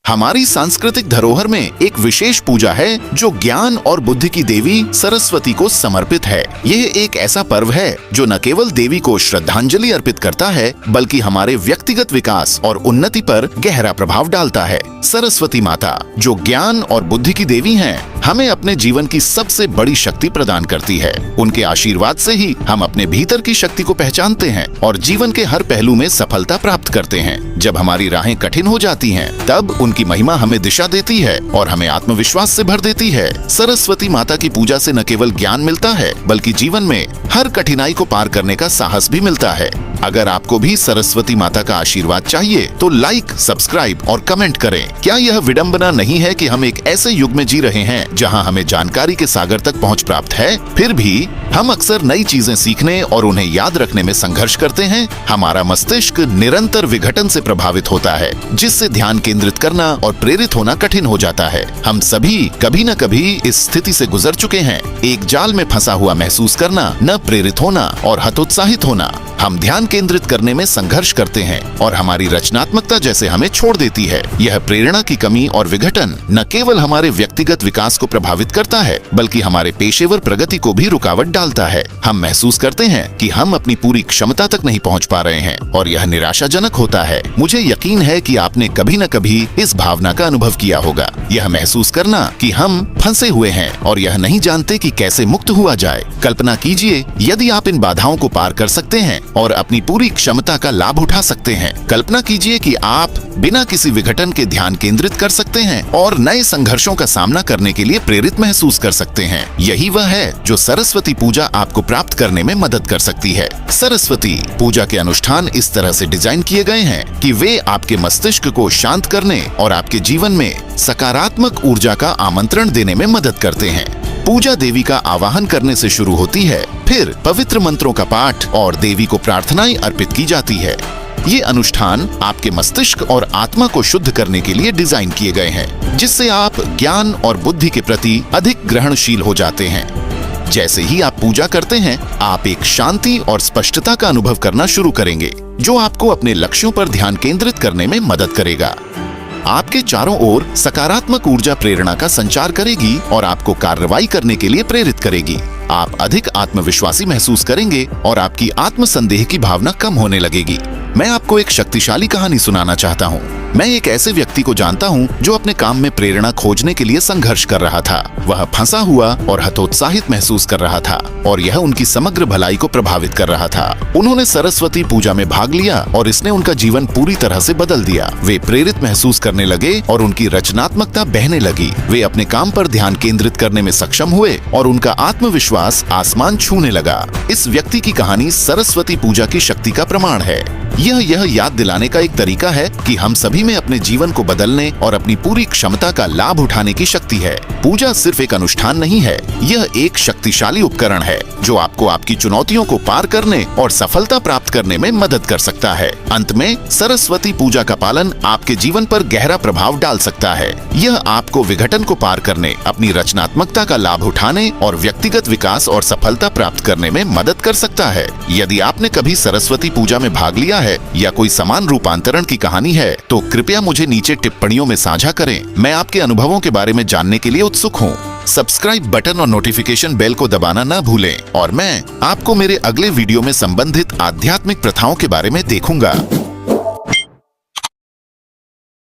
हमारी सांस्कृतिक धरोहर में एक विशेष पूजा है जो ज्ञान और बुद्धि की देवी सरस्वती को समर्पित है। यह एक ऐसा पर्व है जो न केवल देवी को श्रद्धांजलि अर्पित करता है बल्कि हमारे व्यक्तिगत विकास और उन्नति पर गहरा प्रभाव डालता है। सरस्वती माता जो ज्ञान और बुद्धि की देवी हैं, हमें अपने जीवन की सबसे बड़ी शक्ति प्रदान करती है। उनके आशीर्वाद से ही हम अपने भीतर की शक्ति को पहचानते हैं और जीवन के हर पहलू में सफलता प्राप्त करते हैं। जब हमारी राहें कठिन हो जाती हैं, तब उनकी महिमा हमें दिशा देती है और हमें आत्मविश्वास से भर देती है। सरस्वती माता की पूजा से न केवल ज्ञान मिलता है बल्कि जीवन में हर कठिनाई को पार करने का साहस भी मिलता है। अगर आपको भी सरस्वती माता का आशीर्वाद चाहिए तो लाइक, सब्सक्राइब और कमेंट करें। क्या यह विडंबना नहीं है कि हम एक ऐसे युग में जी रहे हैं जहां हमें जानकारी के सागर तक पहुंच प्राप्त है, फिर भी हम अक्सर नई चीजें सीखने और उन्हें याद रखने में संघर्ष करते हैं। हमारा मस्तिष्क निरंतर विघटन से प्रभावित होता है, जिससे ध्यान केंद्रित करना और प्रेरित होना कठिन हो जाता है। हम सभी कभी न कभी इस स्थिति से गुजर चुके हैं। एक जाल में फंसा हुआ महसूस करना, न प्रेरित होना और हतोत्साहित होना। हम ध्यान केंद्रित करने में संघर्ष करते हैं और हमारी रचनात्मकता जैसे हमें छोड़ देती है। यह प्रेरणा की कमी और विघटन न केवल हमारे व्यक्तिगत विकास को प्रभावित करता है बल्कि हमारे पेशेवर प्रगति को भी रुकावट डालता है। हम महसूस करते हैं कि हम अपनी पूरी क्षमता तक नहीं पहुंच पा रहे हैं और यह निराशाजनक होता है। मुझे यकीन है कि आपने कभी न कभी इस भावना का अनुभव किया होगा। यह महसूस करना कि हम फंसे हुए हैं और यह नहीं जानते कि कैसे मुक्त हुआ जाए। कल्पना कीजिए यदि आप इन बाधाओं को पार कर सकते हैं और अपनी पूरी क्षमता का लाभ उठा सकते हैं। कल्पना कीजिए कि आप बिना किसी विघटन के ध्यान केंद्रित कर सकते हैं और नए संघर्षों का सामना करने के लिए प्रेरित महसूस कर सकते हैं। यही वह है जो सरस्वती पूजा आपको प्राप्त करने में मदद कर सकती है। सरस्वती पूजा के अनुष्ठान इस तरह से डिजाइन किए गए हैं कि वे आपके मस्तिष्क को शांत करने और आपके जीवन में सकारात्मक ऊर्जा का आमंत्रण देने में मदद करते हैं। पूजा देवी का आवाहन करने से शुरू होती है, फिर पवित्र मंत्रों का पाठ और देवी को प्रार्थनाएं अर्पित की जाती है। ये अनुष्ठान आपके मस्तिष्क और आत्मा को शुद्ध करने के लिए डिजाइन किए गए हैं, जिससे आप ज्ञान और बुद्धि के प्रति अधिक ग्रहणशील हो जाते हैं। जैसे ही आप पूजा करते हैं, आप एक शांति और स्पष्टता का अनुभव करना शुरू करेंगे, जो आपको अपने लक्ष्यों पर ध्यान केंद्रित करने में मदद करेगा। आपके चारों ओर सकारात्मक ऊर्जा प्रेरणा का संचार करेगी और आपको कार्रवाई करने के लिए प्रेरित करेगी। आप अधिक आत्मविश्वासी महसूस करेंगे और आपकी आत्मसंदेह की भावना कम होने लगेगी। मैं आपको एक शक्तिशाली कहानी सुनाना चाहता हूँ। मैं एक ऐसे व्यक्ति को जानता हूँ जो अपने काम में प्रेरणा खोजने के लिए संघर्ष कर रहा था। वह फंसा हुआ और हतोत्साहित महसूस कर रहा था और यह उनकी समग्र भलाई को प्रभावित कर रहा था। उन्होंने सरस्वती पूजा में भाग लिया और इसने उनका जीवन पूरी तरह से बदल दिया। वे प्रेरित महसूस करने लगे और उनकी रचनात्मकता बहने लगी। वे अपने काम पर ध्यान केंद्रित करने में सक्षम हुए और उनका आत्मविश्वास आसमान छूने लगा। इस व्यक्ति की कहानी सरस्वती पूजा की शक्ति का प्रमाण है। यह याद दिलाने का एक तरीका है कि हम सभी में अपने जीवन को बदलने और अपनी पूरी क्षमता का लाभ उठाने की शक्ति है। पूजा सिर्फ एक अनुष्ठान नहीं है, यह एक शक्तिशाली उपकरण है जो आपको आपकी चुनौतियों को पार करने और सफलता प्राप्त करने में मदद कर सकता है। अंत में सरस्वती पूजा का पालन आपके जीवन पर गहरा प्रभाव डाल सकता है। यह आपको विघटन को पार करने, अपनी रचनात्मकता का लाभ उठाने और व्यक्तिगत विकास और सफलता प्राप्त करने में मदद कर सकता है। यदि आपने कभी सरस्वती पूजा में भाग लिया है या कोई समान रूपांतरण की कहानी है तो कृपया मुझे नीचे टिप्पणियों में साझा करें। मैं आपके अनुभवों के बारे में जानने के लिए उत्सुक हूँ। सब्सक्राइब बटन और नोटिफिकेशन बेल को दबाना न भूलें और मैं आपको मेरे अगले वीडियो में संबंधित आध्यात्मिक प्रथाओं के बारे में देखूंगा।